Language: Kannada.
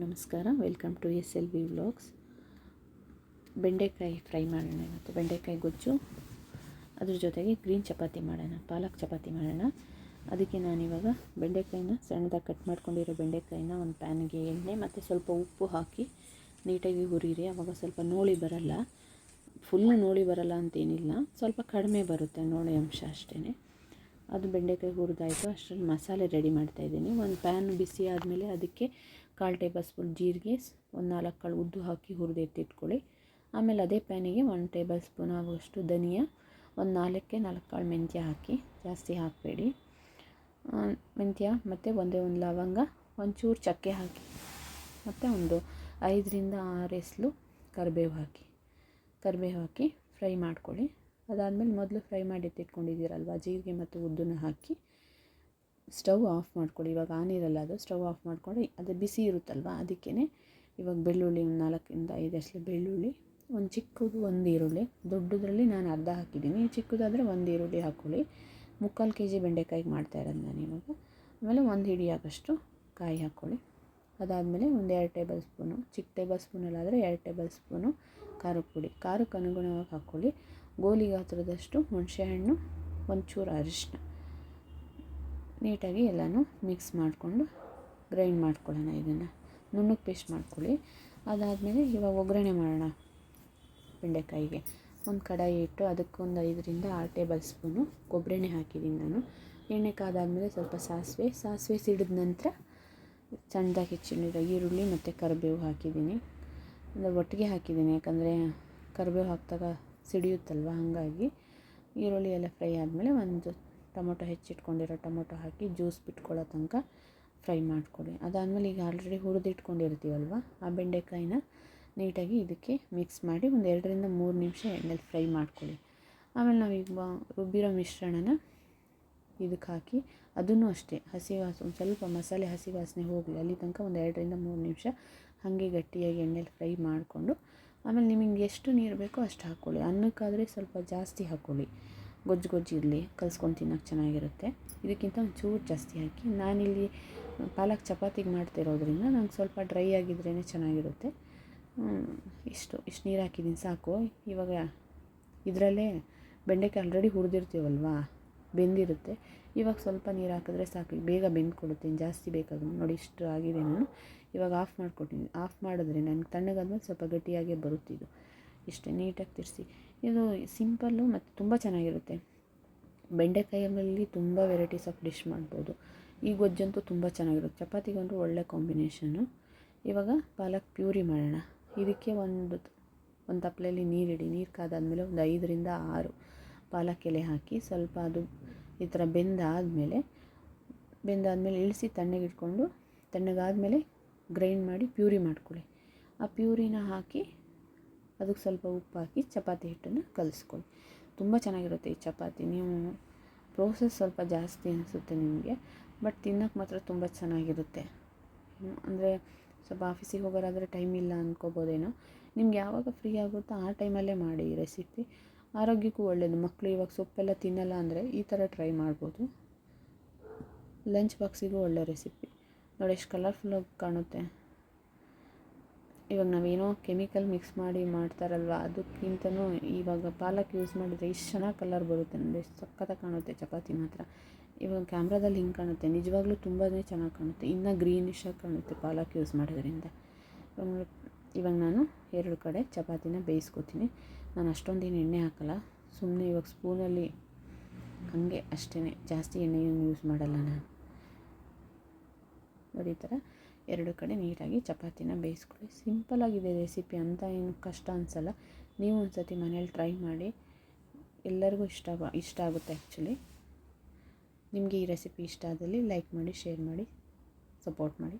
ನಮಸ್ಕಾರ. Welcome to SLV vlogs. ಬೆಂಡೆಕಾಯಿ ಫ್ರೈ ಮಾಡೋಣ ಇವತ್ತು. ಬೆಂಡೆಕಾಯಿ ಗೊಜ್ಜು, ಅದ್ರ ಜೊತೆಗೆ ಗ್ರೀನ್ ಚಪಾತಿ ಮಾಡೋಣ, ಪಾಲಕ್ ಚಪಾತಿ ಮಾಡೋಣ. ಅದಕ್ಕೆ ನಾನಿವಾಗ ಬೆಂಡೆಕಾಯಿನ ಸಣ್ಣದಾಗಿ ಕಟ್ ಮಾಡ್ಕೊಂಡಿರೋ ಬೆಂಡೆಕಾಯಿನ ಒಂದು ಪ್ಯಾನ್ಗೆ ಎಣ್ಣೆ ಮತ್ತು ಸ್ವಲ್ಪ ಉಪ್ಪು ಹಾಕಿ ನೀಟಾಗಿ ಹುರಿಯಿರಿ. ಆವಾಗ ಸ್ವಲ್ಪ ನೋಳಿ ಬರಲ್ಲ, ಫುಲ್ಲು ನೋಳಿ ಬರಲ್ಲ ಅಂತೇನಿಲ್ಲ, ಸ್ವಲ್ಪ ಕಡಿಮೆ ಬರುತ್ತೆ ನೋಳಿ ಅಂಶ ಅಷ್ಟೇ. ಅದು ಬೆಂಡೆಕಾಯಿ ಹುರಿದಾಯಿತು. ಅಷ್ಟರಲ್ಲಿ ಮಸಾಲೆ ರೆಡಿ ಮಾಡ್ತಾಯಿದ್ದೀನಿ. ಒಂದು ಪ್ಯಾನ್ ಬಿಸಿ ಆದಮೇಲೆ ಅದಕ್ಕೆ 1/4 ಟೇಬಲ್ ಸ್ಪೂನ್ ಜೀರಿಗೆ, ಒಂದು 4 ಕಾಳು ಉದ್ದು ಹಾಕಿ ಹುರಿದು ಎತ್ತಿಟ್ಕೊಳ್ಳಿ. ಆಮೇಲೆ ಅದೇ ಪ್ಯಾನಿಗೆ 1 ಟೇಬಲ್ ಸ್ಪೂನ್ ಆಗುವಷ್ಟು ಧನಿಯಾ, ಒಂದು 4 ಕಾಳು ಮೆಂತ್ಯ ಹಾಕಿ, ಜಾಸ್ತಿ ಹಾಕಬೇಡಿ. ಮೆಂತ್ಯ ಮತ್ತು ಒಂದೇ ಒಂದು ಲವಂಗ, ಒಂಚೂರು ಚಕ್ಕೆ ಹಾಕಿ, ಮತ್ತು ಒಂದು 5ರಿಂದ 6 ಎಸಳು ಕರಿಬೇವು ಹಾಕಿ ಫ್ರೈ ಮಾಡ್ಕೊಳ್ಳಿ. ಅದಾದಮೇಲೆ ಮೊದಲು ಫ್ರೈ ಮಾಡಿ ಎತ್ತಿಟ್ಕೊಂಡಿದ್ದೀರಲ್ವ ಜೀರಿಗೆ ಮತ್ತು ಉದ್ದನ್ನ ಹಾಕಿ ಸ್ಟವ್ ಆಫ್ ಮಾಡ್ಕೊಳ್ಳಿ. ಇವಾಗ ಆನ್ ಇರಲ್ಲ, ಅದು ಸ್ಟವ್ ಆಫ್ ಮಾಡ್ಕೊಂಡು ಅದು ಬಿಸಿ ಇರುತ್ತಲ್ವ, ಅದಕ್ಕೇ ಇವಾಗ ಬೆಳ್ಳುಳ್ಳಿ ಒಂದು 4ರಿಂದ 5 ಎಸಳು ಬೆಳ್ಳುಳ್ಳಿ, ಒಂದು ಚಿಕ್ಕದು ಒಂದು ಈರುಳ್ಳಿ, ದೊಡ್ಡದ್ರಲ್ಲಿ ನಾನು ಅರ್ಧ ಹಾಕಿದ್ದೀನಿ, ಚಿಕ್ಕದಾದರೆ ಒಂದು ಈರುಳ್ಳಿ ಹಾಕ್ಕೊಳ್ಳಿ. 3/4 kg ಬೆಂಡೆಕಾಯಿಗೆ ಮಾಡ್ತಾ ಇರೋದು ನಾನು ಇವಾಗ. ಆಮೇಲೆ ಒಂದು ಹಿಡಿಯಾಗಷ್ಟು ಕಾಯಿ ಹಾಕ್ಕೊಳ್ಳಿ. ಅದಾದಮೇಲೆ ಒಂದು 2 ಟೇಬಲ್ ಸ್ಪೂನು, ಚಿಕ್ಕ ಟೇಬಲ್ ಸ್ಪೂನಲ್ಲಾದರೆ 2 ಟೇಬಲ್ ಸ್ಪೂನು ಖಾರದ ಪುಡಿ, ಖಾರಕ್ಕೆ ಅನುಗುಣವಾಗಿ ಹಾಕ್ಕೊಳ್ಳಿ. ಗೋಲಿ ಗಾತ್ರದಷ್ಟು ಹುಣಸೆಹಣ್ಣು, ಒಂಚೂರು ಅರಿಶಿನ, ನೀಟಾಗಿ ಎಲ್ಲನೂ ಮಿಕ್ಸ್ ಮಾಡಿಕೊಂಡು ಗ್ರೈಂಡ್ ಮಾಡ್ಕೊಳ್ಳೋಣ. ಇದನ್ನು ನುಣ್ಣಗೆ ಪೇಸ್ಟ್ ಮಾಡ್ಕೊಳ್ಳಿ. ಅದಾದಮೇಲೆ ಇವಾಗ ಒಗ್ಗರಣೆ ಮಾಡೋಣ. ಬೆಂಡೆಕಾಯಿಗೆ ಒಂದು ಕಡಾಯಿ ಇಟ್ಟು ಅದಕ್ಕೊಂದು 5ರಿಂದ 6 ಟೇಬಲ್ ಸ್ಪೂನು ಕೊಬ್ಬರಿ ಎಣ್ಣೆ ಹಾಕಿದ್ದೀನಿ ನಾನು. ಎಣ್ಣೆ ಕಾದಾದಮೇಲೆ ಸ್ವಲ್ಪ ಸಾಸಿವೆ ಸಿಡಿದ ನಂತರ ಸಣ್ಣದಾಗಿ ಹೆಚ್ಚಿಟ್ಟಿರೋ ಈರುಳ್ಳಿ ಮತ್ತು ಕರಿಬೇವು ಹಾಕಿದ್ದೀನಿ. ಅಂದರೆ ಒಟ್ಟಿಗೆ ಹಾಕಿದ್ದೀನಿ, ಯಾಕಂದರೆ ಕರಿಬೇವು ಹಾಕಿದಾಗ ಸಿಡಿಯುತ್ತಲ್ವ, ಹಾಗಾಗಿ. ಈರುಳ್ಳಿ ಎಲ್ಲ ಫ್ರೈ ಆದಮೇಲೆ ಒಂದು ಟೊಮೊಟೊ ಹೆಚ್ಚಿಟ್ಕೊಂಡಿರೋ ಟೊಮೊಟೊ ಹಾಕಿ ಜ್ಯೂಸ್ ಬಿಟ್ಕೊಳ್ಳೋ ತನಕ ಫ್ರೈ ಮಾಡ್ಕೊಳ್ಳಿ. ಅದಾದಮೇಲೆ ಈಗ ಆಲ್ರೆಡಿ ಹುರಿದಿಟ್ಕೊಂಡಿರ್ತೀವಲ್ವ, ಆ ಬೆಂಡೆಕಾಯಿನ ನೀಟಾಗಿ ಇದಕ್ಕೆ ಮಿಕ್ಸ್ ಮಾಡಿ ಒಂದು 2ರಿಂದ 3 ನಿಮಿಷ ಎಣ್ಣೆಲಿ ಫ್ರೈ ಮಾಡ್ಕೊಳ್ಳಿ. ಆಮೇಲೆ ನಾವೀಗ ರುಬ್ಬಿರೋ ಮಿಶ್ರಣನ ಇದಕ್ಕೆ ಹಾಕಿ ಅದನ್ನು ಅಷ್ಟೇ ಒಂದು ಸ್ವಲ್ಪ ಮಸಾಲೆ ಹಸಿ ವಾಸನೆ ಹೋಗಲಿ ಅಲ್ಲಿ ತನಕ ಒಂದು 2ರಿಂದ 3 ನಿಮಿಷ ಹಾಗೆ ಗಟ್ಟಿಯಾಗಿ ಎಣ್ಣೆಲಿ ಫ್ರೈ ಮಾಡಿಕೊಂಡು, ಆಮೇಲೆ ನಿಮಗೆ ಎಷ್ಟು ನೀರು ಬೇಕೋ ಅಷ್ಟು ಹಾಕ್ಕೊಳ್ಳಿ. ಅನ್ನಕ್ಕಾದರೆ ಸ್ವಲ್ಪ ಜಾಸ್ತಿ ಹಾಕ್ಕೊಳ್ಳಿ, ಗೊಜ್ಜಿರಲಿ, ಕಲ್ಸ್ಕೊಂಡು ತಿನ್ನೋಕ್ಕೆ ಚೆನ್ನಾಗಿರುತ್ತೆ. ಇದಕ್ಕಿಂತ ಒಂಚೂರು ಜಾಸ್ತಿ ಹಾಕಿ. ನಾನಿಲ್ಲಿ ಪಾಲಕ್ ಚಪಾತಿಗೆ ಮಾಡ್ತಿರೋದ್ರಿಂದ ನಂಗೆ ಸ್ವಲ್ಪ ಡ್ರೈ ಆಗಿದ್ರೇ ಚೆನ್ನಾಗಿರುತ್ತೆ. ಇಷ್ಟು ನೀರು ಹಾಕಿದ್ದೀನಿ, ಸಾಕು. ಇವಾಗ ಇದರಲ್ಲೇ ಬೆಂಡೆಕಾಯಿ ಆಲ್ರೆಡಿ ಹುರಿದಿರ್ತೀವಲ್ವ, ಬೆಂದಿರುತ್ತೆ. ಇವಾಗ ಸ್ವಲ್ಪ ನೀರು ಹಾಕಿದ್ರೆ ಸಾಕು, ಬೇಗ ಬೆಂದ್ಕೊಡುತ್ತೆ. ಜಾಸ್ತಿ ಬೇಕಾಗುತ್ತೆ. ನೋಡಿ, ಇಷ್ಟು ಆಗಿದೆ. ನಾನು ಇವಾಗ ಆಫ್ ಮಾಡ್ಕೊಟ್ಟಿದ್ದೀನಿ. ಆಫ್ ಮಾಡಿದ್ರೆ ನನಗೆ ತಣ್ಣಗಾದ್ಮೇಲೆ ಸ್ವಲ್ಪ ಗಟ್ಟಿಯಾಗೇ ಬರುತ್ತಿದ್ದು. ಇಷ್ಟೇ, ನೀಟಾಗಿ ತಿರ್ಸಿ. ಇದು ಸಿಂಪಲ್ಲು ಮತ್ತು ತುಂಬ ಚೆನ್ನಾಗಿರುತ್ತೆ. ಬೆಂಡೆಕಾಯಲ್ಲಿ ತುಂಬ ವೆರೈಟೀಸ್ ಆಫ್ ಡಿಶ್ ಮಾಡ್ಬೋದು. ಈ ಗೊಜ್ಜಂತೂ ತುಂಬ ಚೆನ್ನಾಗಿರುತ್ತೆ, ಚಪಾತಿಗಂತೂ ಒಳ್ಳೆ ಕಾಂಬಿನೇಷನ್ನು. ಇವಾಗ ಪಾಲಕ್ ಪ್ಯೂರಿ ಮಾಡೋಣ. ಇದಕ್ಕೆ ಒಂದು ತಪ್ಪಲೆಯಲ್ಲಿ ನೀರಿಡಿ. ನೀರು ಕಾದಾದಮೇಲೆ ಒಂದು 5ರಿಂದ 6 ಪಾಲಕ್ ಎಲೆ ಹಾಕಿ ಸ್ವಲ್ಪ ಅದು ಈ ಥರ ಬೆಂದಾದಮೇಲೆ ಇಳಿಸಿ ತಣ್ಣಗಾದಮೇಲೆ ಗ್ರೈಂಡ್ ಮಾಡಿ ಪ್ಯೂರಿ ಮಾಡ್ಕೊಳ್ಳಿ. ಆ ಪ್ಯೂರಿನ ಹಾಕಿ ಅದಕ್ಕೆ ಸ್ವಲ್ಪ ಉಪ್ಪು ಹಾಕಿ ಚಪಾತಿ ಹಿಟ್ಟನ್ನು ಕಲಿಸ್ಕೊಳ್ಳಿ. ತುಂಬ ಚೆನ್ನಾಗಿರುತ್ತೆ ಈ ಚಪಾತಿ. ನೀವು ಪ್ರೋಸೆಸ್ ಸ್ವಲ್ಪ ಜಾಸ್ತಿ ಅನಿಸುತ್ತೆ ನಿಮಗೆ, ಬಟ್ ತಿನ್ನೋಕ್ಕೆ ಮಾತ್ರ ತುಂಬ ಚೆನ್ನಾಗಿರುತ್ತೆ. ಅಂದರೆ ಸ್ವಲ್ಪ ಆಫೀಸಿಗೆ ಹೋಗೋರಾದರೆ ಟೈಮ್ ಇಲ್ಲ ಅಂದ್ಕೋಬೋದೇನೋ. ನಿಮ್ಗೆ ಯಾವಾಗ ಫ್ರೀ ಆಗುತ್ತೋ ಆ ಟೈಮಲ್ಲೇ ಮಾಡಿ ಈ ರೆಸಿಪಿ. ಆರೋಗ್ಯಕ್ಕೂ ಒಳ್ಳೆಯದು. ಮಕ್ಕಳು ಇವಾಗ ಸೊಪ್ಪೆಲ್ಲ ತಿನ್ನಲ್ಲ ಅಂದರೆ ಈ ಥರ ಟ್ರೈ ಮಾಡ್ಬೋದು. ಲಂಚ್ ಬಾಕ್ಸಿಗೂ ಒಳ್ಳೆ ರೆಸಿಪಿ. ನೋಡಿ ಎಷ್ಟು ಕಲರ್ಫುಲ್ಲಾಗಿ ಕಾಣುತ್ತೆ. ಇವಾಗ ನಾವೇನೋ ಕೆಮಿಕಲ್ ಮಿಕ್ಸ್ ಮಾಡಿ ಮಾಡ್ತಾರಲ್ವ, ಅದಕ್ಕಿಂತನೂ ಇವಾಗ ಪಾಲಕ್ ಯೂಸ್ ಮಾಡಿದರೆ ಇಷ್ಟು ಚೆನ್ನಾಗಿ ಕಲರ್ ಬರುತ್ತೆ. ನೋಡಿ, ಎಷ್ಟು ಸಕ್ಕತ್ತಾಗಿ ಕಾಣುತ್ತೆ ಚಪಾತಿ ಮಾತ್ರ. ಇವಾಗ ಕ್ಯಾಮ್ರಾದಲ್ಲಿ ಹಿಂಗೆ ಕಾಣುತ್ತೆ, ನಿಜವಾಗ್ಲೂ ತುಂಬಾ ಚೆನ್ನಾಗಿ ಕಾಣುತ್ತೆ. ಇನ್ನೂ ಗ್ರೀನಿಶಾಗಿ ಕಾಣುತ್ತೆ ಪಾಲಕ್ ಯೂಸ್ ಮಾಡೋದ್ರಿಂದ. ಇವಾಗ ನಾನು 2 ಕಡೆ ಚಪಾತಿನ ಬೇಯಿಸ್ಕೊತೀನಿ. ನಾನು ಅಷ್ಟೊಂದೇನು ಎಣ್ಣೆ ಹಾಕಲ್ಲ, ಸುಮ್ಮನೆ ಇವಾಗ ಸ್ಪೂನಲ್ಲಿ ಹಾಗೆ ಅಷ್ಟೇ, ಜಾಸ್ತಿ ಎಣ್ಣೆಯನ್ನು ಯೂಸ್ ಮಾಡಲ್ಲ ನಾನು. ನೋಡಿ, ಈ ಥರ 2 ಕಡೆ ನೀಟಾಗಿ ಚಪಾತಿನ ಬೇಯಿಸ್ಕೊಳ್ಳಿ. ಸಿಂಪಲ್ಲಾಗಿದೆ ರೆಸಿಪಿ, ಅಂತ ಏನು ಕಷ್ಟ ಅನಿಸಲ್ಲ. ನೀವು ಒಂದು ಸತಿ ಮನೇಲಿ ಟ್ರೈ ಮಾಡಿ, ಎಲ್ಲರಿಗೂ ಇಷ್ಟ ಆಗುತ್ತೆ. ಆ್ಯಕ್ಚುಲಿ ನಿಮಗೆ ಈ ರೆಸಿಪಿ ಇಷ್ಟ ಆದಲ್ಲಿ ಲೈಕ್ ಮಾಡಿ, ಶೇರ್ ಮಾಡಿ, ಸಪೋರ್ಟ್ ಮಾಡಿ.